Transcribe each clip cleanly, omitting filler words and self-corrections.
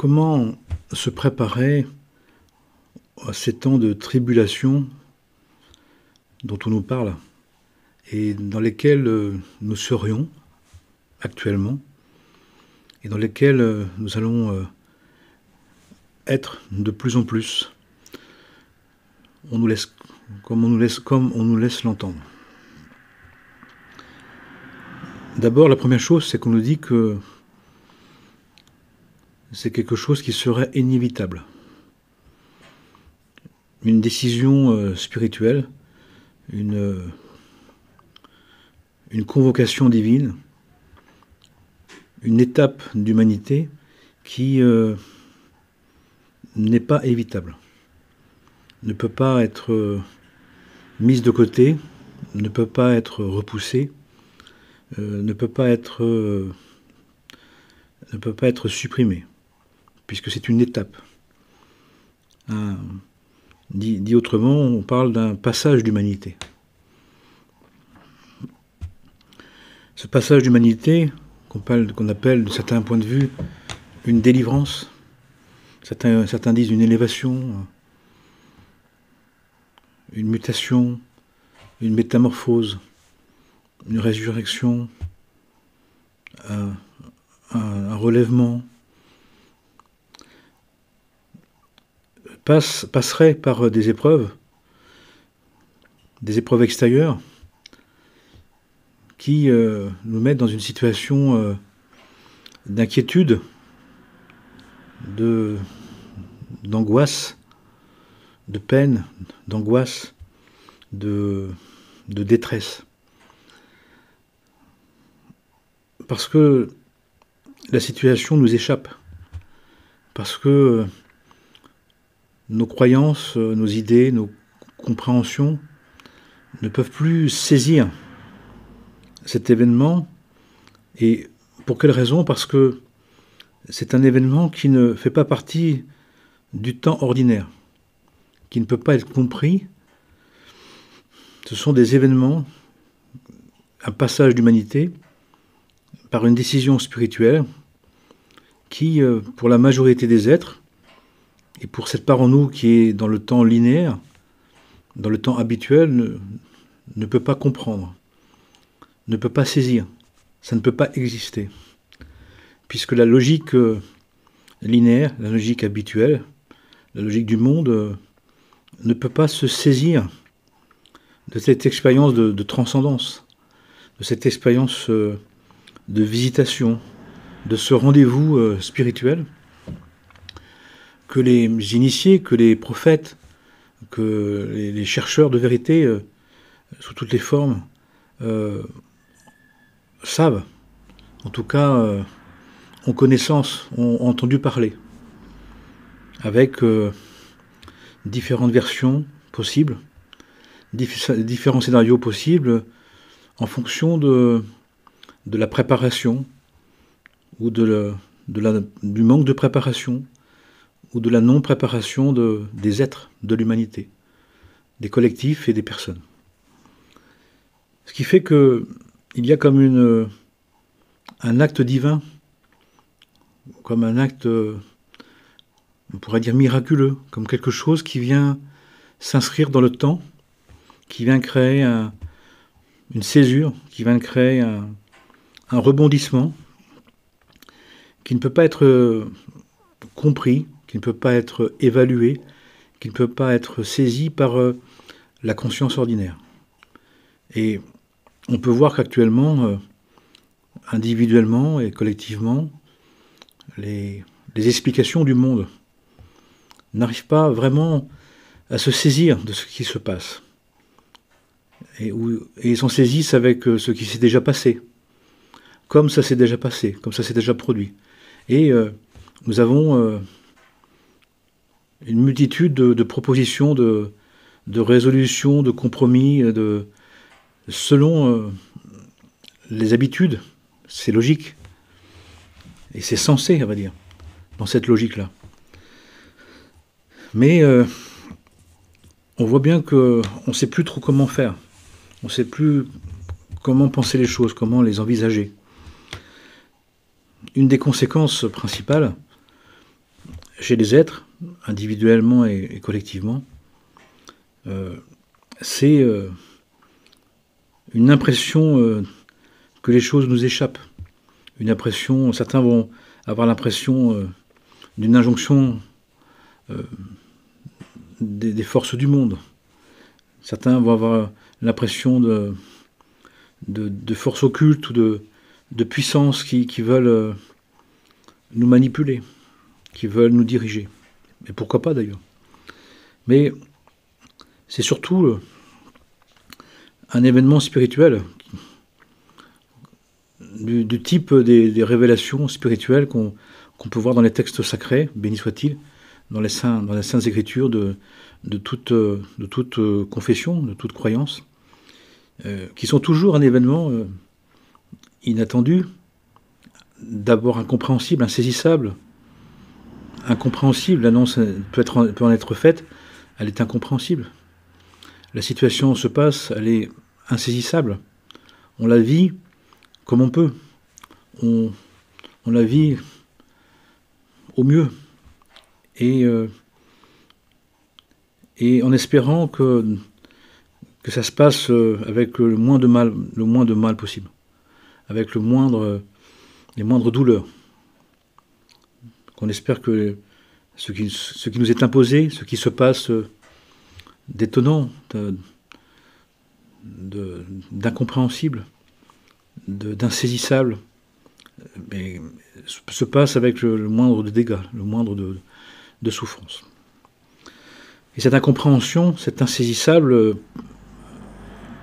Comment se préparer à ces temps de tribulation dont on nous parle et dans lesquels nous serions actuellement et dans lesquels nous allons être de plus en plus. On nous laisse comme on nous laisse l'entendre. D'abord, la première chose, c'est qu'on nous dit que c'est quelque chose qui serait inévitable. Une décision spirituelle, une convocation divine, une étape d'humanité qui n'est pas évitable, ne peut pas être mise de côté, ne peut pas être repoussée, ne peut pas être supprimée, puisque c'est une étape. Dit autrement, on parle d'un passage d'humanité. Ce passage d'humanité, qu'on appelle de certains points de vue une délivrance, certains disent une élévation, une mutation, une métamorphose, une résurrection, un relèvement, passerait par des épreuves extérieures qui nous mettent dans une situation d'inquiétude, d'angoisse, de peine, d'angoisse, de détresse. Parce que la situation nous échappe. Parce que nos croyances, nos idées, nos compréhensions ne peuvent plus saisir cet événement. Et pour quelle raison? Parce que c'est un événement qui ne fait pas partie du temps ordinaire, qui ne peut pas être compris. Ce sont des événements, un passage d'humanité, par une décision spirituelle qui, pour la majorité des êtres, et pour cette part en nous qui est dans le temps linéaire, dans le temps habituel, ne peut pas comprendre, ne peut pas saisir, ça ne peut pas exister. Puisque la logique linéaire, la logique habituelle, la logique du monde ne peut pas se saisir de cette expérience de transcendance, de cette expérience de visitation, de ce rendez-vous spirituel que les initiés, que les prophètes, que les chercheurs de vérité, sous toutes les formes, savent, en tout cas ont connaissance, ont entendu parler, avec différentes versions possibles, différents scénarios possibles, en fonction de la préparation, ou du manque de préparation, ou de la non-préparation des êtres, de l'humanité, des collectifs et des personnes. Ce qui fait qu'il y a comme un acte divin, comme un acte, on pourrait dire miraculeux, comme quelque chose qui vient s'inscrire dans le temps, qui vient créer une césure, qui vient créer un rebondissement, qui ne peut pas être compris, qui ne peut pas être évalué, qui ne peut pas être saisi par la conscience ordinaire. Et on peut voir qu'actuellement, individuellement et collectivement, les explications du monde n'arrivent pas vraiment à se saisir de ce qui se passe. Et ils s'en saisissent avec ce qui s'est déjà passé, comme ça s'est déjà passé, comme ça s'est déjà produit. Et nous avons une multitude de propositions, de résolutions, de compromis, selon les habitudes. C'est logique. Et c'est censé, on va dire, dans cette logique-là. Mais on voit bien qu'on ne sait plus trop comment faire. On ne sait plus comment penser les choses, comment les envisager. Une des conséquences principales, chez les êtres, individuellement et collectivement, c'est une impression que les choses nous échappent. Une impression, certains vont avoir l'impression d'une injonction des forces du monde. Certains vont avoir l'impression de forces occultes ou de puissances qui veulent nous manipuler, qui veulent nous diriger. Et pourquoi pas d'ailleurs. Mais c'est surtout un événement spirituel du type des révélations spirituelles qu'on peut voir dans les textes sacrés, béni soit-il, dans les saintes écritures de toute confession, de toute croyance, qui sont toujours un événement inattendu, d'abord incompréhensible, insaisissable. Incompréhensible, l'annonce peut en être faite, elle est incompréhensible. La situation se passe, elle est insaisissable. On la vit comme on peut. On la vit au mieux. Et en espérant que ça se passe avec le moins de mal possible. Avec les moindres douleurs. Qu'on espère que ce qui nous est imposé, ce qui se passe d'étonnant, d'incompréhensible, d'insaisissable, mais se passe avec le moindre de dégâts, le moindre de souffrance. Et cette incompréhension, cet insaisissable,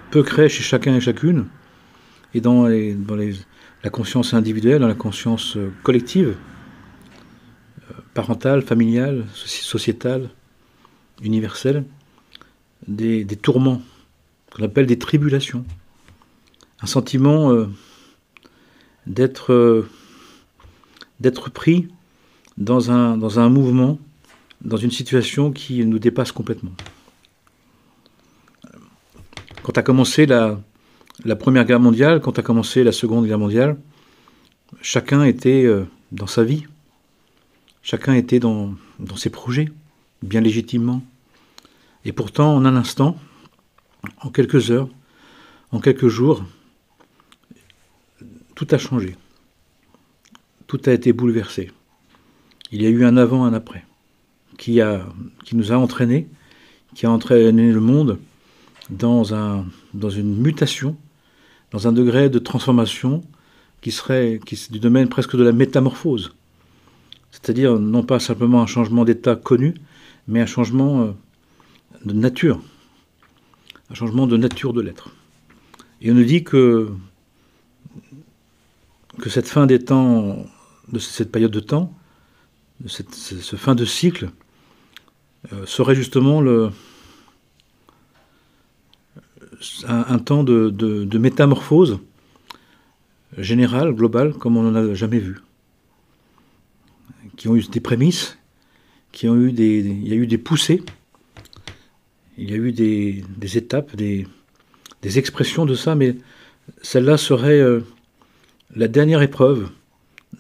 peut créer chez chacun et chacune, et dans la conscience individuelle, dans la conscience collective, parentale, familiale, sociétale, universelle, des tourments, qu'on appelle des tribulations. Un sentiment d'être pris dans un mouvement, dans une situation qui nous dépasse complètement. Quand a commencé la Première Guerre mondiale, quand a commencé la Seconde Guerre mondiale, chacun était dans sa vie. Chacun était dans ses projets, bien légitimement. Et pourtant, en un instant, en quelques heures, en quelques jours, tout a changé. Tout a été bouleversé. Il y a eu un avant, un après, qui nous a entraînés, qui a entraîné le monde dans une mutation, dans un degré de transformation qui est du domaine presque de la métamorphose. C'est-à-dire non pas simplement un changement d'état connu, mais un changement de nature. Un changement de nature de l'être. Et on nous dit que cette fin des temps, de cette période de temps, ce fin de cycle, serait justement un temps de métamorphose générale, globale, comme on n'en a jamais vu. Qui ont eu des prémices, il y a eu des poussées, il y a eu des étapes, des expressions de ça, mais celle-là serait la dernière épreuve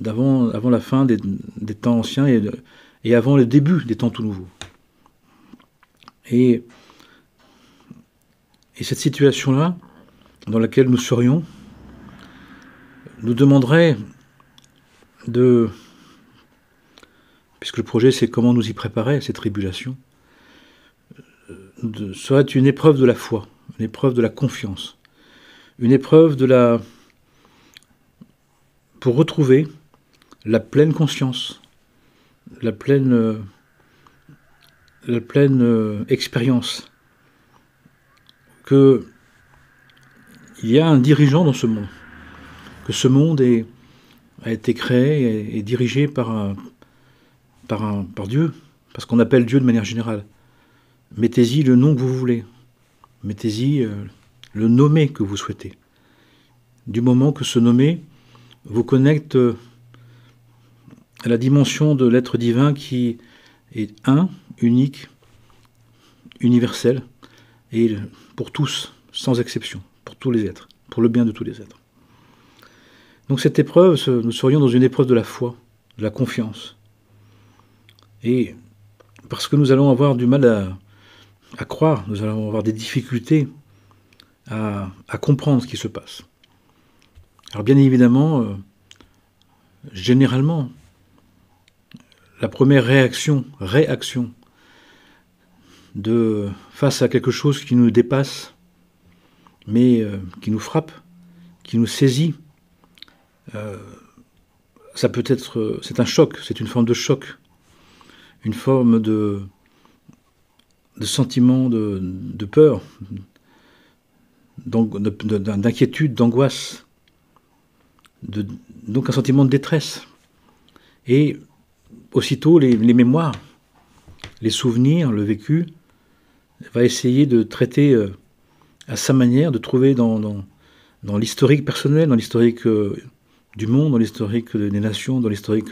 avant la fin des temps anciens et avant le début des temps tout nouveaux. Et cette situation-là, dans laquelle nous serions, nous demanderait puisque le projet c'est comment nous y préparer à ces tribulations, serait une épreuve de la foi, une épreuve de la confiance, une épreuve pour retrouver la pleine conscience, la pleine expérience qu'il y a un dirigeant dans ce monde, que ce monde a été créé et dirigé par Dieu, parce qu'on appelle Dieu de manière générale. Mettez-y le nom que vous voulez, mettez-y le nommé que vous souhaitez. Du moment que ce nommé vous connecte à la dimension de l'être divin qui est un, unique, universel, et pour tous, sans exception, pour tous les êtres, pour le bien de tous les êtres. Donc cette épreuve, nous serions dans une épreuve de la foi, de la confiance. Et parce que nous allons avoir du mal à croire, nous allons avoir des difficultés à comprendre ce qui se passe. Alors bien évidemment, généralement, la première réaction face à quelque chose qui nous dépasse, mais qui nous frappe, qui nous saisit, ça peut être, c'est un choc, c'est une forme de choc, une forme de sentiment de peur, d'inquiétude, d'angoisse, donc un sentiment de détresse. Et aussitôt, les mémoires, les souvenirs, le vécu, va essayer de traiter à sa manière, de trouver dans l'historique personnel, dans l'historique du monde, dans l'historique des nations, dans l'historique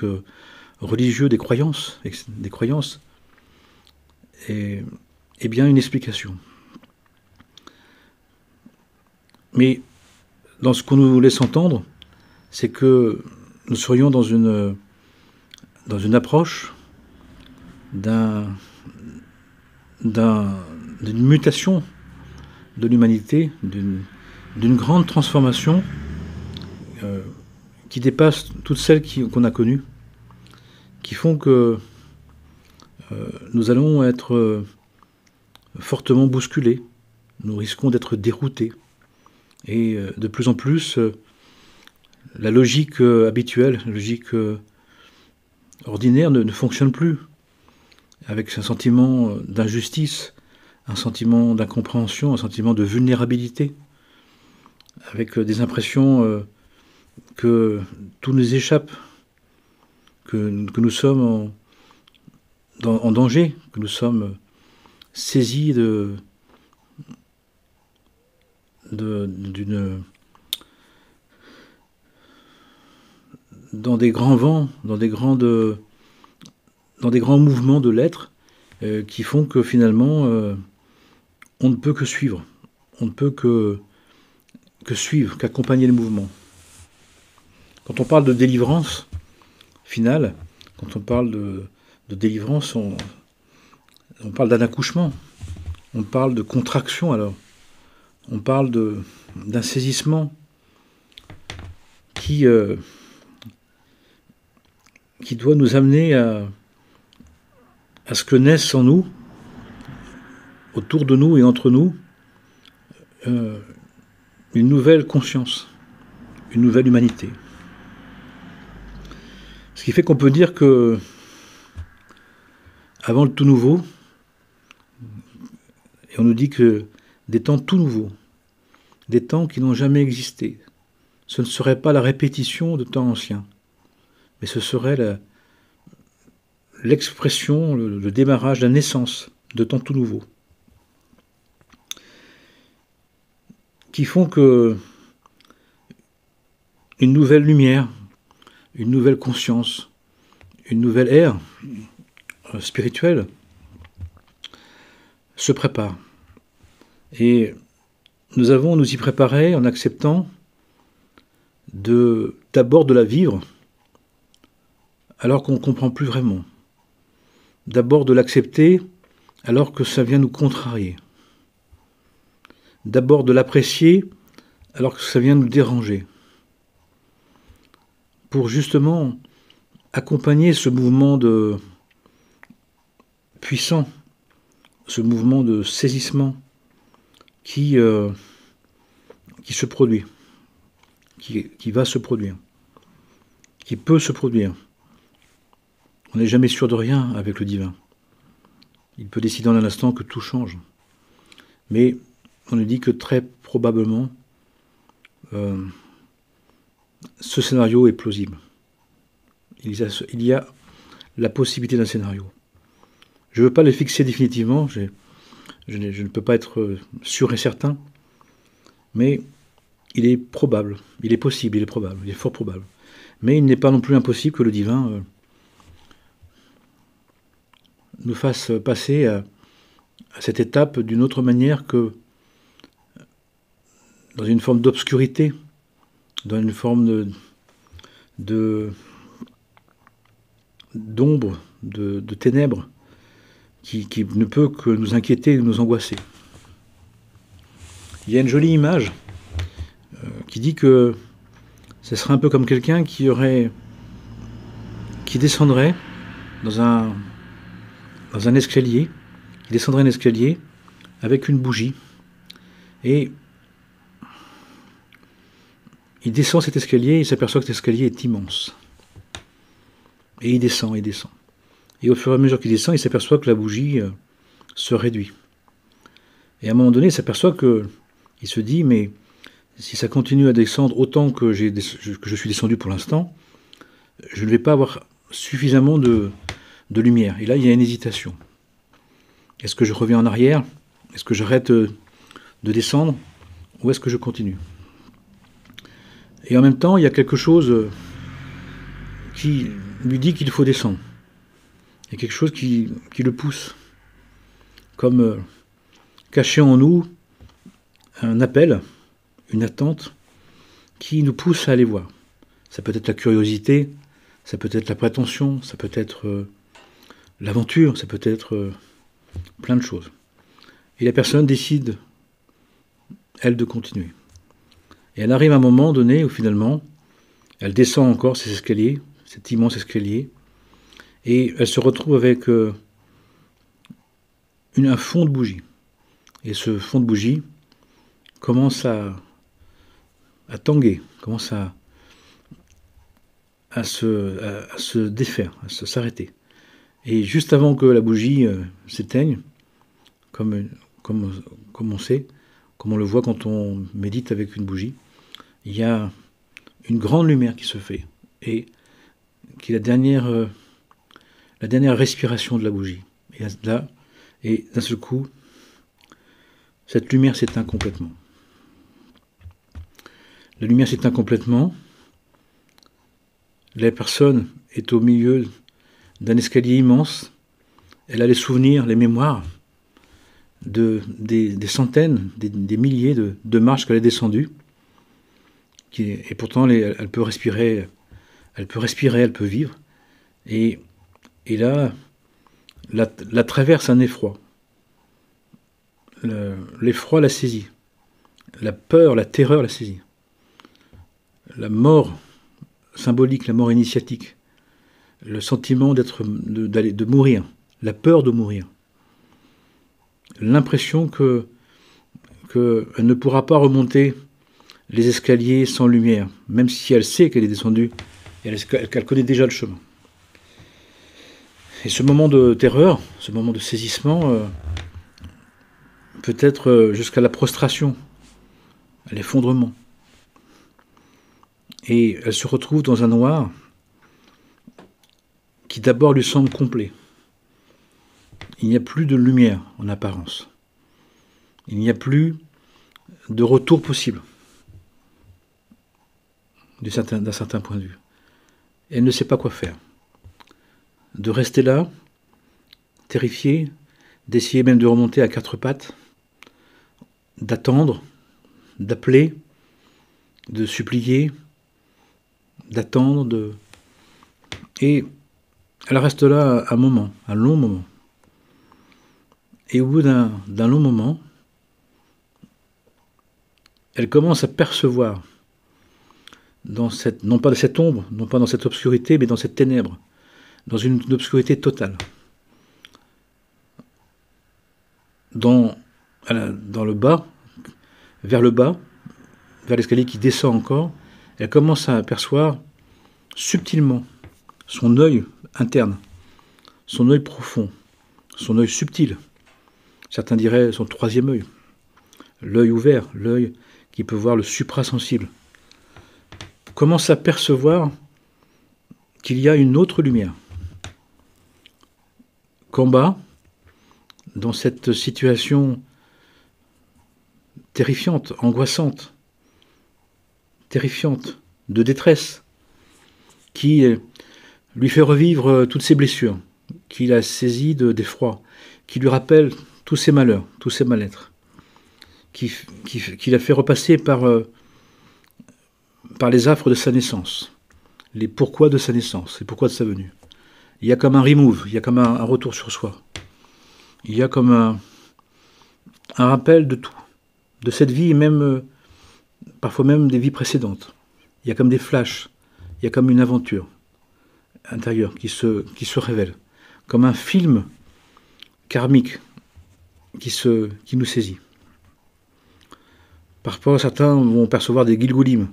religieux des croyances, et bien une explication. Mais dans ce qu'on nous laisse entendre, c'est que nous serions dans une approche d'une mutation de l'humanité, d'une grande transformation qui dépasse toutes celles qu'on a connues, qui font que nous allons être fortement bousculés, nous risquons d'être déroutés. Et de plus en plus, la logique habituelle, la logique ordinaire ne fonctionne plus, avec un sentiment d'injustice, un sentiment d'incompréhension, un sentiment de vulnérabilité, avec des impressions que tout nous échappe, que nous sommes en danger, que nous sommes saisis dans des grands vents, dans des grands mouvements de l'être qui font que finalement on ne peut que suivre, on ne peut que suivre, qu'accompagner le mouvement. Quand on parle de délivrance finale, quand on parle de délivrance, on parle d'un accouchement, on parle de contraction alors, on parle d'un saisissement qui doit nous amener à ce que naisse en nous, autour de nous et entre nous, une nouvelle conscience, une nouvelle humanité. Ce qui fait qu'on peut dire que, avant le tout nouveau, et on nous dit que des temps tout nouveaux, des temps qui n'ont jamais existé, ce ne serait pas la répétition de temps anciens, mais ce serait l'expression, le démarrage, la naissance de temps tout nouveau, qui font que une nouvelle lumière, une nouvelle conscience, une nouvelle ère spirituelle se prépare. Et nous avons à nous y préparer en acceptant d'abord de la vivre alors qu'on ne comprend plus vraiment. D'abord de l'accepter alors que ça vient nous contrarier. D'abord de l'apprécier alors que ça vient nous déranger. Pour justement accompagner ce mouvement puissant, ce mouvement de saisissement qui se produit, qui va se produire, qui peut se produire. On n'est jamais sûr de rien avec le divin. Il peut décider en un instant que tout change. Mais on nous dit que très probablement, ce scénario est plausible. Il y a la possibilité d'un scénario. Je ne veux pas le fixer définitivement, je ne peux pas être sûr et certain, mais il est probable, il est possible, il est probable, il est fort probable. Mais il n'est pas non plus impossible que le divin nous fasse passer à cette étape d'une autre manière que dans une forme d'obscurité, dans une forme d'ombre, de ténèbres qui ne peut que nous inquiéter et nous angoisser. Il y a une jolie image qui dit que ce serait un peu comme quelqu'un qui descendrait dans un escalier, qui descendrait un escalier avec une bougie, et il descend cet escalier et il s'aperçoit que cet escalier est immense. Et il descend, il descend. Et au fur et à mesure qu'il descend, il s'aperçoit que la bougie se réduit. Et à un moment donné, il s'aperçoit il se dit, mais si ça continue à descendre autant que je suis descendu pour l'instant, je ne vais pas avoir suffisamment de lumière. Et là, il y a une hésitation. Est-ce que je reviens en arrière? Est-ce que j'arrête de descendre? Ou est-ce que je continue? Et en même temps, il y a quelque chose qui lui dit qu'il faut descendre. Il y a quelque chose qui le pousse. Comme caché en nous, un appel, une attente, qui nous pousse à aller voir. Ça peut être la curiosité, ça peut être la prétention, ça peut être l'aventure, ça peut être plein de choses. Et la personne décide, elle, de continuer. Et elle arrive à un moment donné où finalement, elle descend encore ces escaliers, cet immense escalier, et elle se retrouve avec un fond de bougie. Et ce fond de bougie commence à tanguer, commence à se défaire, à s'arrêter. Et juste avant que la bougie s'éteigne, comme on sait, comme on le voit quand on médite avec une bougie, il y a une grande lumière qui se fait, et qui est la dernière respiration de la bougie. Et d'un seul coup, cette lumière s'éteint complètement. La lumière s'éteint complètement. La personne est au milieu d'un escalier immense. Elle a les souvenirs, les mémoires des centaines, des milliers de marches qu'elle a descendues. Et pourtant, elle peut respirer, elle peut vivre. Et là, la traverse un effroi. L'effroi la saisit. La peur, la terreur la saisit. La mort symbolique, la mort initiatique. Le sentiment de mourir. La peur de mourir. L'impression qu'elle ne pourra pas remonter les escaliers sans lumière, même si elle sait qu'elle est descendue et qu'elle connaît déjà le chemin. Et ce moment de terreur, ce moment de saisissement, peut être jusqu'à la prostration, à l'effondrement. Et elle se retrouve dans un noir qui d'abord lui semble complet. Il n'y a plus de lumière en apparence. Il n'y a plus de retour possible d'un certain point de vue. Elle ne sait pas quoi faire. De rester là, terrifiée, d'essayer même de remonter à quatre pattes, d'attendre, d'appeler, de supplier, d'attendre, et elle reste là un moment, un long moment. Et au bout d'un long moment, elle commence à percevoir, non pas dans cette ombre, non pas dans cette obscurité, mais dans cette ténèbre, dans une obscurité totale. Dans le bas, vers l'escalier qui descend encore, elle commence à apercevoir subtilement son œil interne, son œil profond, son œil subtil. Certains diraient son troisième œil, l'œil ouvert, l'œil qui peut voir le suprasensible. Commence à percevoir qu'il y a une autre lumière. Qu'en bas, dans cette situation terrifiante, angoissante, terrifiante, de détresse, qui lui fait revivre toutes ses blessures, qui l'a saisi d'effroi, qui lui rappelle tous ses malheurs, tous ses mal-être, qui l'a fait repasser par les affres de sa naissance, les pourquoi de sa naissance, les pourquoi de sa venue. il y a comme un remove, il y a comme un retour sur soi. Il y a comme un rappel de tout, de cette vie et même, parfois même des vies précédentes. Il y a comme des flashs, il y a comme une aventure intérieure qui se révèle, comme un film karmique qui nous saisit. Parfois, certains vont percevoir des gilgulim,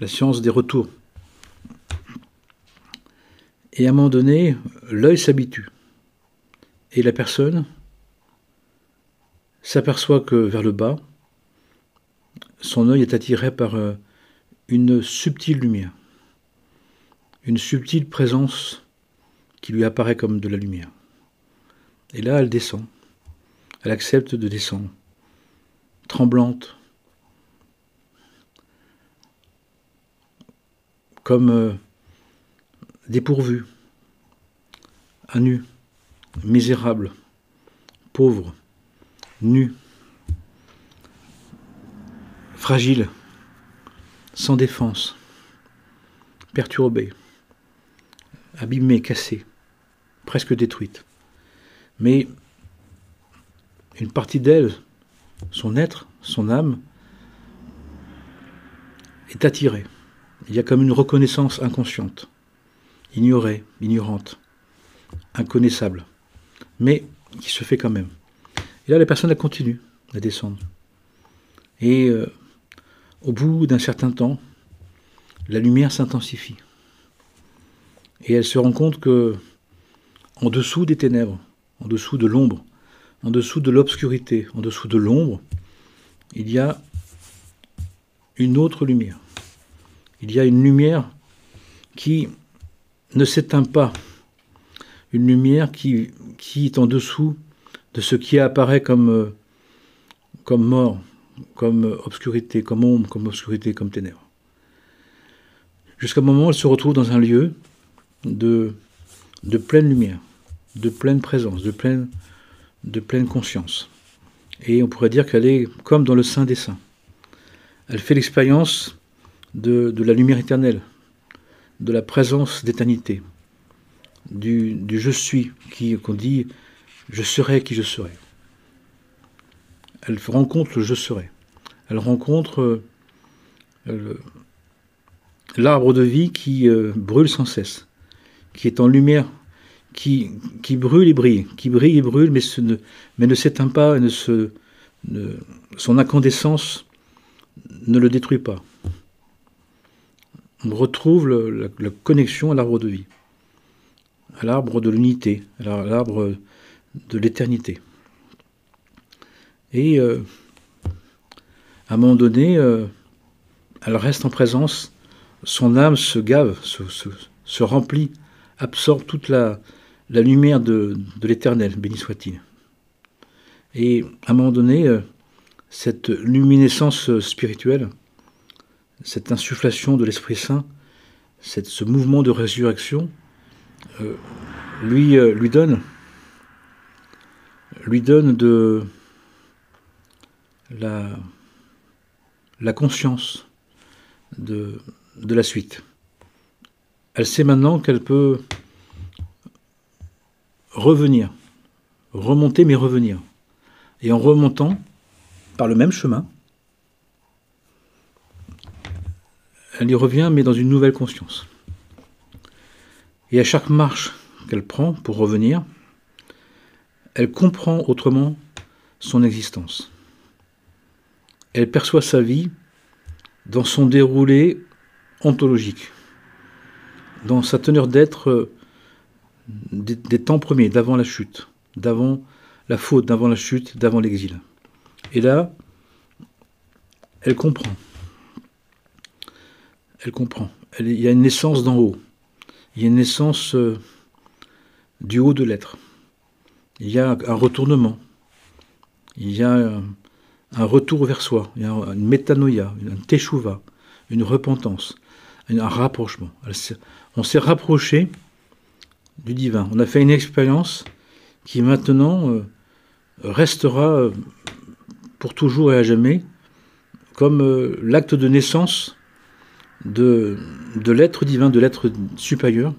la science des retours. Et à un moment donné, l'œil s'habitue. Et la personne s'aperçoit que vers le bas, son œil est attiré par une subtile lumière, une subtile présence qui lui apparaît comme de la lumière. Et là, elle descend. Elle accepte de descendre, tremblante, comme dépourvue, à nu, misérable, pauvre, nu, fragile, sans défense, perturbée, abîmée, cassée, presque détruite. Mais une partie d'elle, son être, son âme, est attirée. Il y a comme une reconnaissance inconsciente, ignorée, ignorante, inconnaissable, mais qui se fait quand même. Et là, la personne, elle continue à descendre. Et au bout d'un certain temps, la lumière s'intensifie. Et elle se rend compte que, en dessous des ténèbres, en dessous de l'ombre, en dessous de l'obscurité, en dessous de l'ombre, il y a une autre lumière. Il y a une lumière qui ne s'éteint pas, une lumière qui est en dessous de ce qui apparaît comme mort, comme obscurité, comme ombre, comme obscurité, comme ténèbres. Jusqu'à un moment, elle se retrouve dans un lieu de pleine lumière, de pleine présence, de pleine conscience. Et on pourrait dire qu'elle est comme dans le Saint des Saints. Elle fait l'expérience de la lumière éternelle, de la présence d'éternité, du je suis, qu'on dit je serai qui je serai. Elle rencontre le je serai. Elle rencontre l'arbre de vie qui brûle sans cesse, qui est en lumière, qui brûle et brille, qui brille et brûle, mais ne s'éteint pas, son incandescence ne le détruit pas. On retrouve la connexion à l'arbre de vie, à l'arbre de l'unité, à l'arbre de l'éternité. Et à un moment donné, elle reste en présence, son âme se gave, se remplit, absorbe toute la lumière de l'éternel, béni soit-il. Et à un moment donné, cette luminescence spirituelle, cette insufflation de l'Esprit Saint, ce mouvement de résurrection, lui donne de la conscience de la suite. Elle sait maintenant qu'elle peut revenir, remonter mais revenir. Et en remontant par le même chemin, elle y revient mais dans une nouvelle conscience. Et à chaque marche qu'elle prend pour revenir, elle comprend autrement son existence. Elle perçoit sa vie dans son déroulé ontologique, dans sa teneur d'être des temps premiers, d'avant la chute, d'avant la faute, d'avant la chute, d'avant l'exil. Et là, elle comprend. Elle comprend. Il y a une naissance d'en haut. Il y a une naissance du haut de l'être. Il y a un retournement. Il y a un retour vers soi. Il y a une métanoïa, une teshuva, une repentance, un rapprochement. On s'est rapproché du divin. On a fait une expérience qui maintenant restera pour toujours et à jamais comme l'acte de naissance de l'être divin, de l'être supérieur,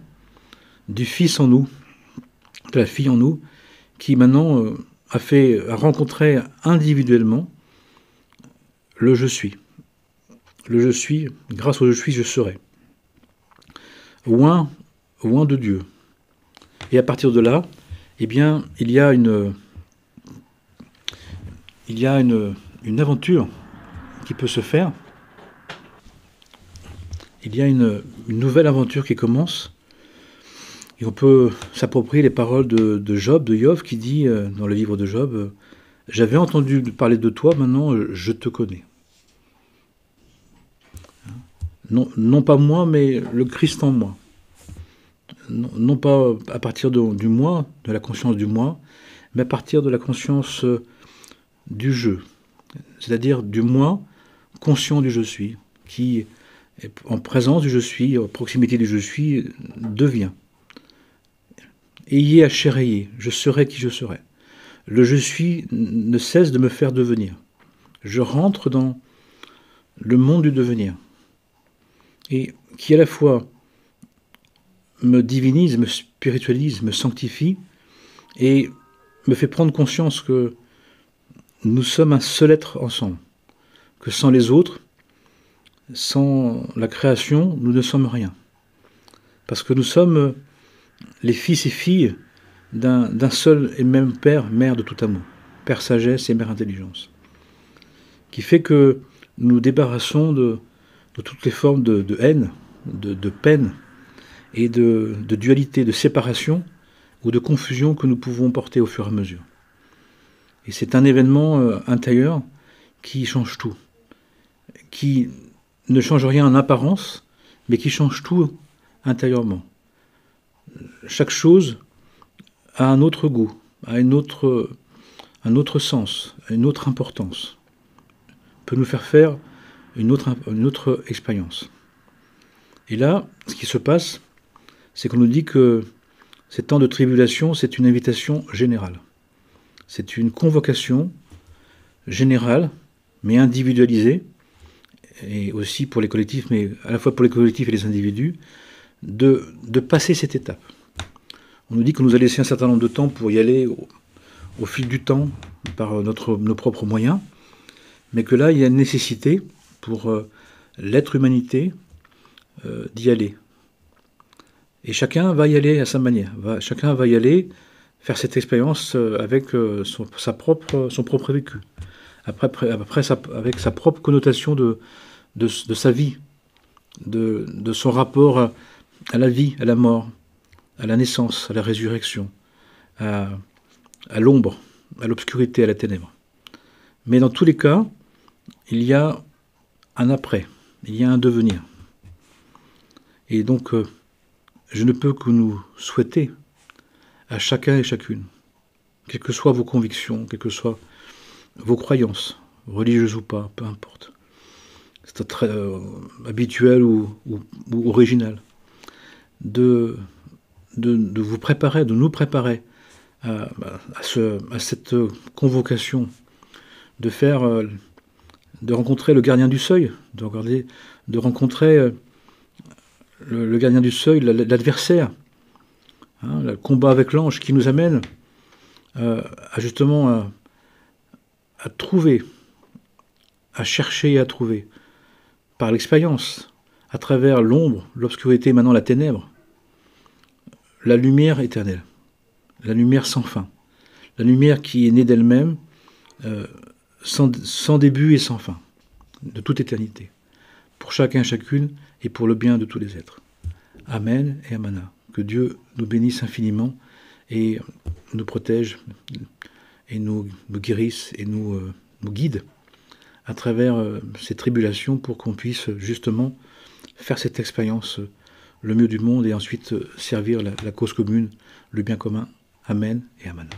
du Fils en nous, de la fille en nous, qui maintenant a rencontré individuellement le je suis. Le je suis, grâce au je suis, je serai. Loin de Dieu. Et à partir de là, eh bien, il y a une aventure qui peut se faire. Il y a une nouvelle aventure qui commence. Et on peut s'approprier les paroles de Job, de Yov, qui dit dans le livre de Job, « J'avais entendu parler de toi, maintenant je te connais. » Non pas moi, mais le Christ en moi. Non pas à partir du moi, de la conscience du moi, mais à partir de la conscience du je. C'est-à-dire du moi conscient du je suis, qui, en présence du je suis, en proximité du je suis, devient. Ayez à chérir, je serai qui je serai. Le je suis ne cesse de me faire devenir. Je rentre dans le monde du devenir. Et qui à la fois me divinise, me spiritualise, me sanctifie, et me fait prendre conscience que nous sommes un seul être ensemble, que sans les autres, sans la création, nous ne sommes rien. Parce que nous sommes les fils et filles d'un seul et même Père, Mère de tout amour, Père sagesse et Mère intelligence, qui fait que nous débarrassons de toutes les formes de haine, de peine et de dualité, de séparation ou de confusion que nous pouvons porter au fur et à mesure. Et c'est un événement intérieur qui change tout, qui ne change rien en apparence, mais qui change tout intérieurement. Chaque chose a un autre goût, a un autre sens, une autre importance, peut nous faire faire une autre expérience. Et là, ce qui se passe, c'est qu'on nous dit que ces temps de tribulation, c'est une invitation générale. C'est une convocation générale, mais individualisée, et aussi pour les collectifs, mais à la fois pour les collectifs et les individus, de passer cette étape. On nous dit qu'on nous a laissé un certain nombre de temps pour y aller au fil du temps, par nos propres moyens, mais que là, il y a une nécessité pour l'être humanité d'y aller. Et chacun va y aller à sa manière. Chacun va y aller faire cette expérience avec son propre vécu. Après avec sa propre connotation de sa vie, de son rapport à la vie, à la mort, à la naissance, à la résurrection, à l'ombre, à l'obscurité, à la ténèbre. Mais dans tous les cas, il y a un après, il y a un devenir. Et donc, je ne peux que nous souhaiter à chacun et chacune, quelles que soient vos convictions, quelles que soient vos croyances, religieuses ou pas, peu importe, c'est très habituel ou original, de vous préparer, de nous préparer à cette convocation, de rencontrer le gardien du seuil, de rencontrer le gardien du seuil, l'adversaire, le combat avec l'ange qui nous amène justement à trouver, à chercher et à trouver, par l'expérience, à travers l'ombre, l'obscurité, maintenant la ténèbre, la lumière éternelle, la lumière sans fin, la lumière qui est née d'elle-même, sans début et sans fin, de toute éternité, pour chacun et chacune et pour le bien de tous les êtres. Amen et Amana. Que Dieu nous bénisse infiniment et nous protège et nous guérisse et nous guide à travers ces tribulations pour qu'on puisse justement faire cette expérience le mieux du monde et ensuite servir la cause commune, le bien commun. Amen et Amana.